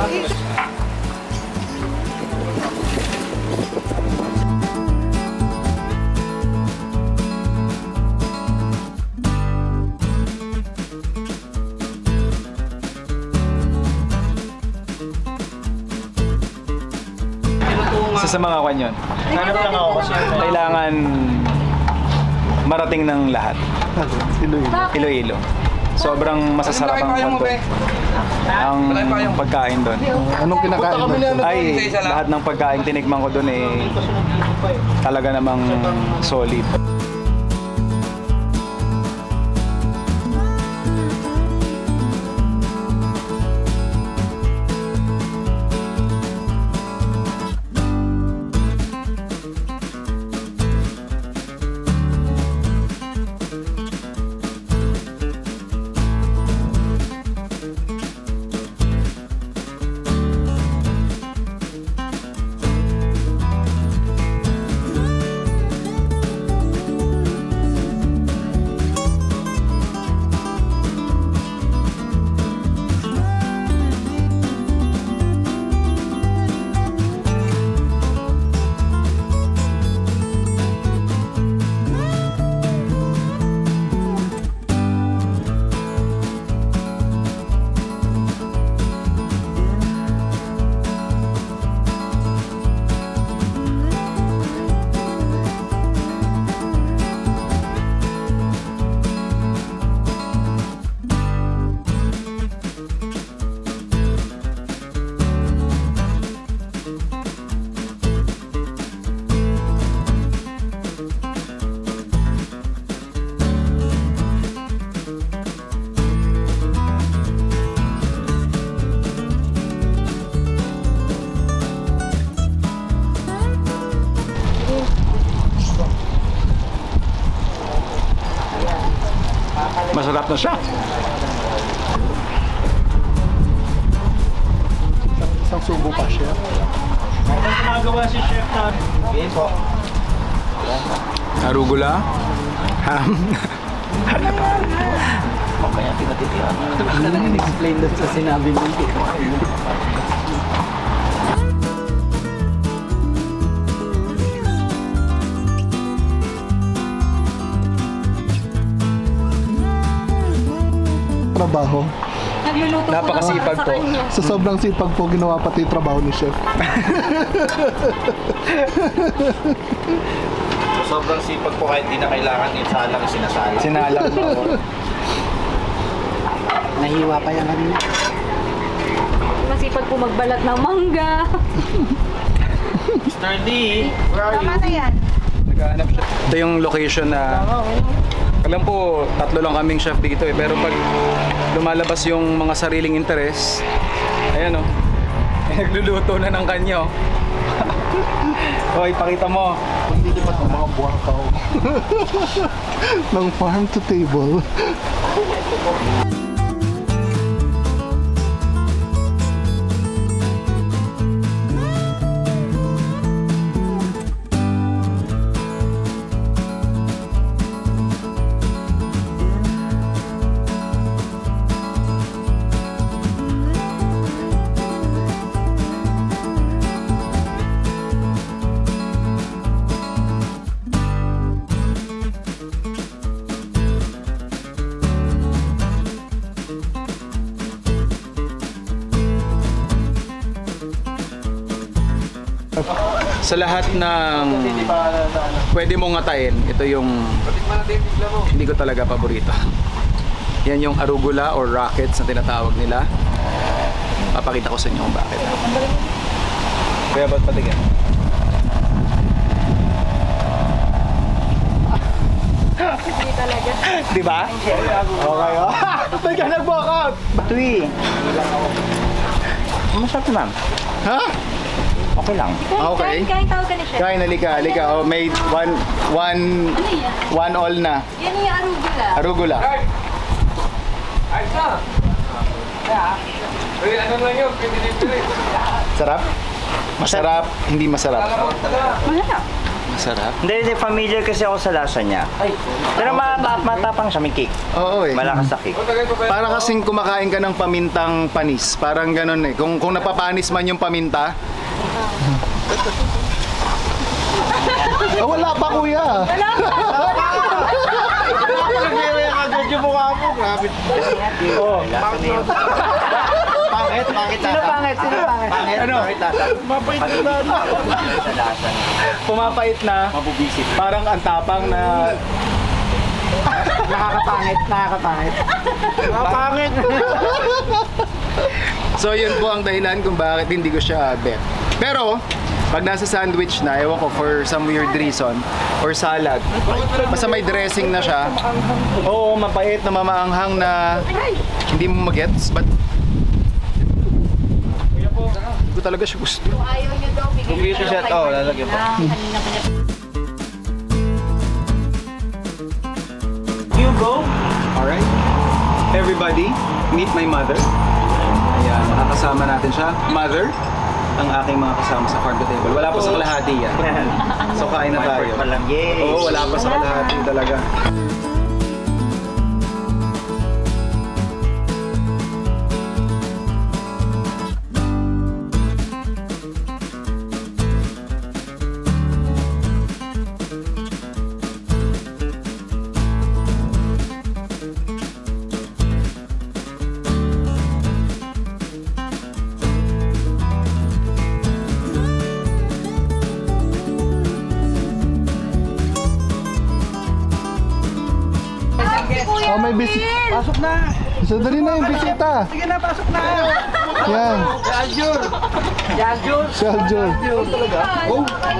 Isa sa mga kanyon. Kailangan marating ng lahat. Iloilo. Sobrang masasarap ang konto. Ang pagkain doon. Anong kinakain doon? Ay, lahat ng pagkain tinikman ko doon eh talaga namang solid. Masarap na siya. Isang subo pa siya. Ano gumagawa si Chef na? Arugula. Ham. Mamaya pinatitiran. Ano lang in-explain doon sa sinabi mo? Trabaho. Nagluluto po Napakasipag sa po. kanya. Sa sobrang sipag po, ginawa pati yung trabaho ni Chef. Sobrang sipag po kahit di na kailangan isalang sinasala. Sinalang mo. Nahiwa pa yan kanina. Masipag po magbalat ng mangga. Mr. D, where are you? Tama na yan. Naghahanap siya. Ito yung location na alam po, 3 lang kaming chef dito eh. Pero pag lumalabas yung mga sariling interes, ayan oh, nagluluto na ng kanyo. Hoy, pakita mo. Hindi pa ng mga buwakaw. Ng farm to table. Sa lahat ng pwede mong ngatain, ito yung hindi ko talaga paborito. Yan yung arugula or rockets na tinatawag nila. Papakita ko sa inyo kung bakit. Kaya ba't patigyan? Hindi talaga. Di ba? Okay, oh. May ka nag-walk out! Batui! Masarap ma'am. Ha? Okay lang. Okay. Kain tawag ka ni Chef. Kain, halika. Oh, may one all na. Yan yung arugula. Arugula. Ayos na! Ano lang yun? Sarap? Masarap, hindi masarap. Masarap. Masarap. Hindi, familiar kasi ako sa lasa niya. Pero matapang siya, may kick. Oo eh. Malakas sa kick. Para kasing kumakain ka ng pamintang panis. Parang ganun eh. Kung napapanis man yung paminta, Ah, wala pa kuya. Agad yung mukha mo. Grabe. Pangit. Sino pangit? Ano? Mapait na. Sa lasa niya. pumapait na, Mabubisit. parang ang tapang na Nakakapangit. Pangit. So yun po ang dahilan kung bakit hindi ko siya bet. Pero pag nasa sandwich na, ewan ko for some weird reason, or salad, basta may dressing na siya, oo, mapait na mamaanghang na hindi mo magets, but hindi ko talaga siya gusto. Ayaw niyo daw, bigyan Bigyan siya, oo, lalagyan pa. Kanina pa niya. You go. Alright. Everybody, meet my mother. Ayan, nakakasama natin siya. Mother, ang aking mga kasama sa farm to table. Wala pa sa kalahati yan. So kain na tayo. Palang, yay! Oo, wala pa sa kalahati talaga. Oh, may bisita. Pasok na! So, dali na yung bisita. Sige na, pasok na! Yan. Yaljur! Si Aljur. Ay,